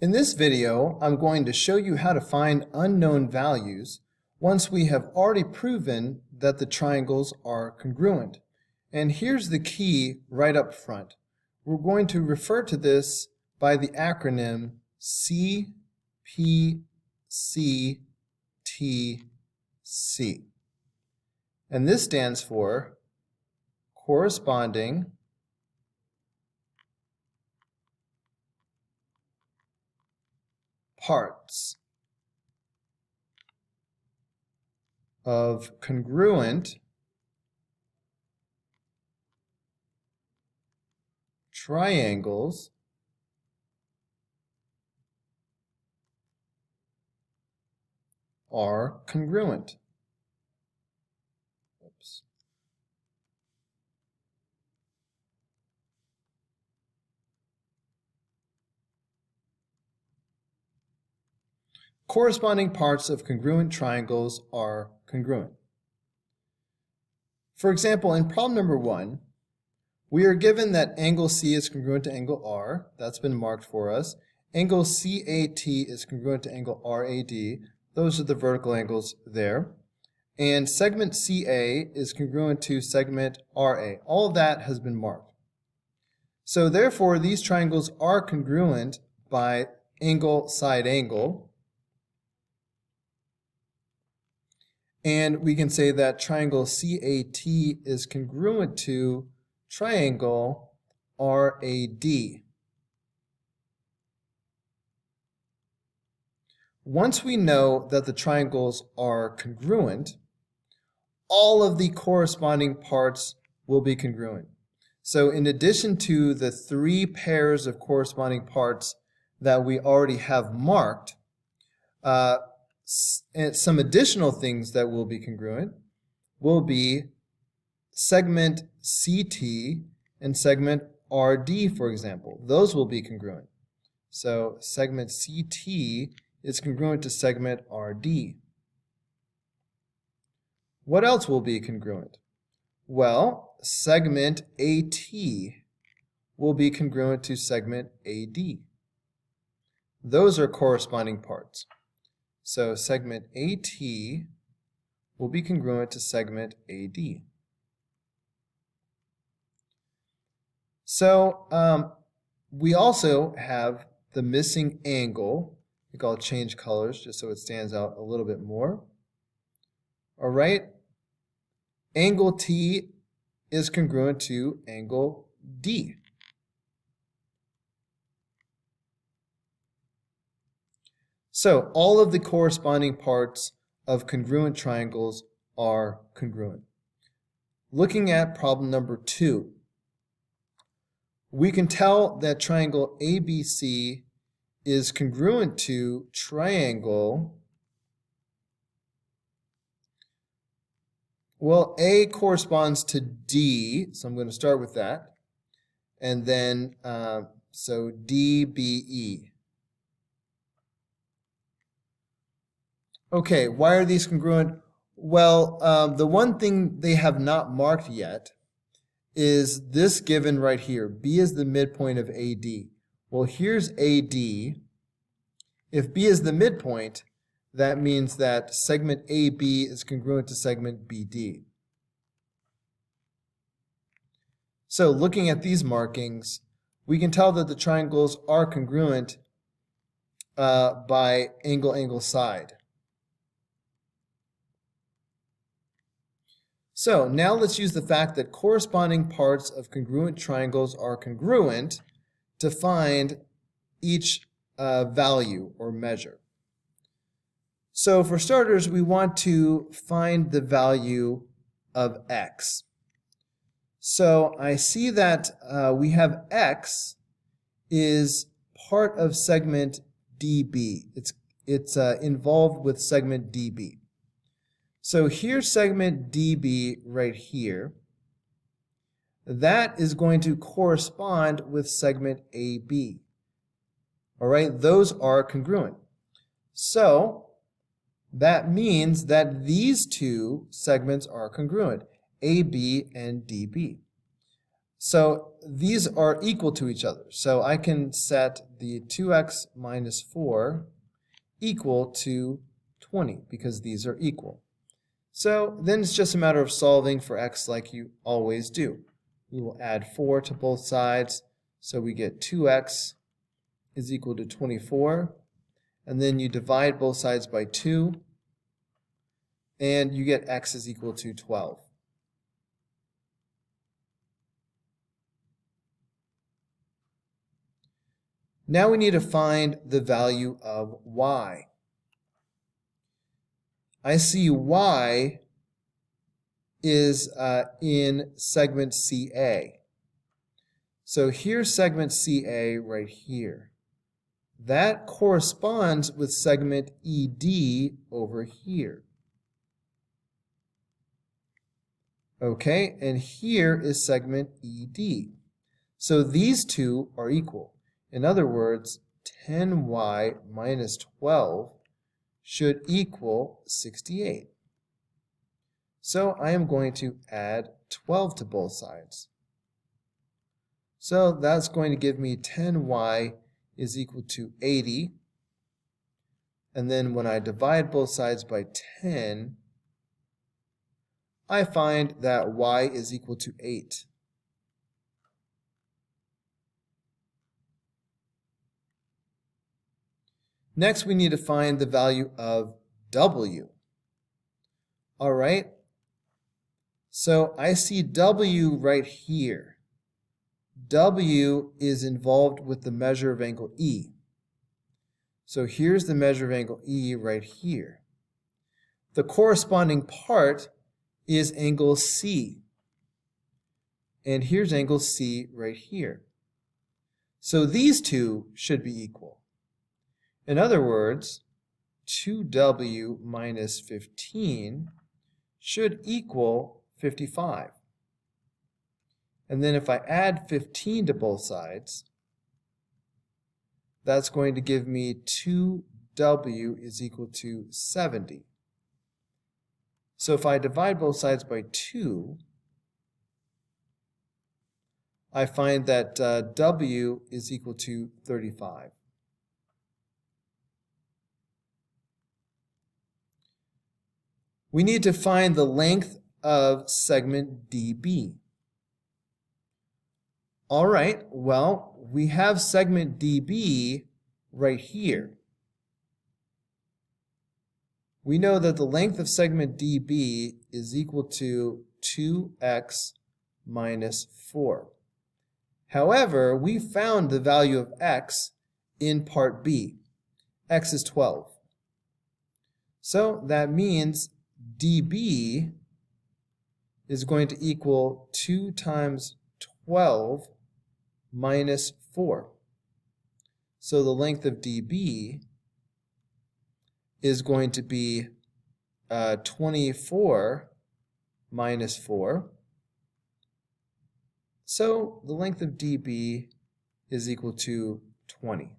In this video, I'm going to show you how to find unknown values once we have already proven that the triangles are congruent. And here's the key right up front. We're going to refer to this by the acronym CPCTC. And this stands for corresponding parts of congruent triangles are congruent. Oops. Corresponding parts of congruent triangles are congruent. For example, in problem number 1, we are given that angle C is congruent to angle R. That's been marked for us. Angle CAT is congruent to angle RAD. Those are the vertical angles there. And segment CA is congruent to segment RA. All of that has been marked. So therefore, these triangles are congruent by angle side angle. And we can say that triangle CAT is congruent to triangle RAD. Once we know that the triangles are congruent, all of the corresponding parts will be congruent. So in addition to the 3 pairs of corresponding parts that we already have marked, and some additional things that will be congruent will be segment CT and segment RD, for example. Those will be congruent. So segment CT is congruent to segment RD. What else will be congruent? Well, segment AT will be congruent to segment AD. Those are corresponding parts. So segment AT will be congruent to segment AD. So we also have the missing angle. I think I'll change colors just so it stands out a little bit more. All right. Angle T is congruent to angle D. So all of the corresponding parts of congruent triangles are congruent. Looking at problem number 2, we can tell that triangle ABC is congruent to triangle, well, A corresponds to D, so I'm going to start with that, and then so DBE. Okay, why are these congruent? Well, the one thing they have not marked yet is this given right here. B is the midpoint of AD. Well, here's AD. If B is the midpoint, that means that segment AB is congruent to segment BD. So looking at these markings, we can tell that the triangles are congruent by angle side. So now let's use the fact that corresponding parts of congruent triangles are congruent to find each value or measure. So for starters, we want to find the value of x. So I see that we have x is part of segment DB. It's involved with segment DB. So here's segment DB right here. That is going to correspond with segment AB. All right, those are congruent. So that means that these two segments are congruent, AB and DB. So these are equal to each other. So I can set the 2x minus 4 equal to 20 because these are equal. So then it's just a matter of solving for x like you always do. We will add 4 to both sides, so we get 2x is equal to 24, and then you divide both sides by 2, and you get x is equal to 12. Now we need to find the value of y. I see y is in segment CA. So here's segment CA right here. That corresponds with segment ED over here. Okay, and here is segment ED. So these two are equal. In other words, 10y minus 12 should equal 68. So I am going to add 12 to both sides. So that's going to give me 10y is equal to 80. And then when I divide both sides by 10, I find that y is equal to 8. Next, we need to find the value of w. All right, so I see w right here. W is involved with the measure of angle E. So here's the measure of angle E right here. The corresponding part is angle C. And here's angle C right here. So these two should be equal. In other words, 2w minus 15 should equal 55. And then if I add 15 to both sides, that's going to give me 2w is equal to 70. So if I divide both sides by 2, I find that w is equal to 35. We need to find the length of segment DB. All right, well, we have segment DB right here. We know that the length of segment DB is equal to 2x minus 4. However, we found the value of x in part B. X is 12. So that means DB is going to equal 2 times 12 minus 4. So the length of DB is going to be 24 minus 4. So the length of DB is equal to 20.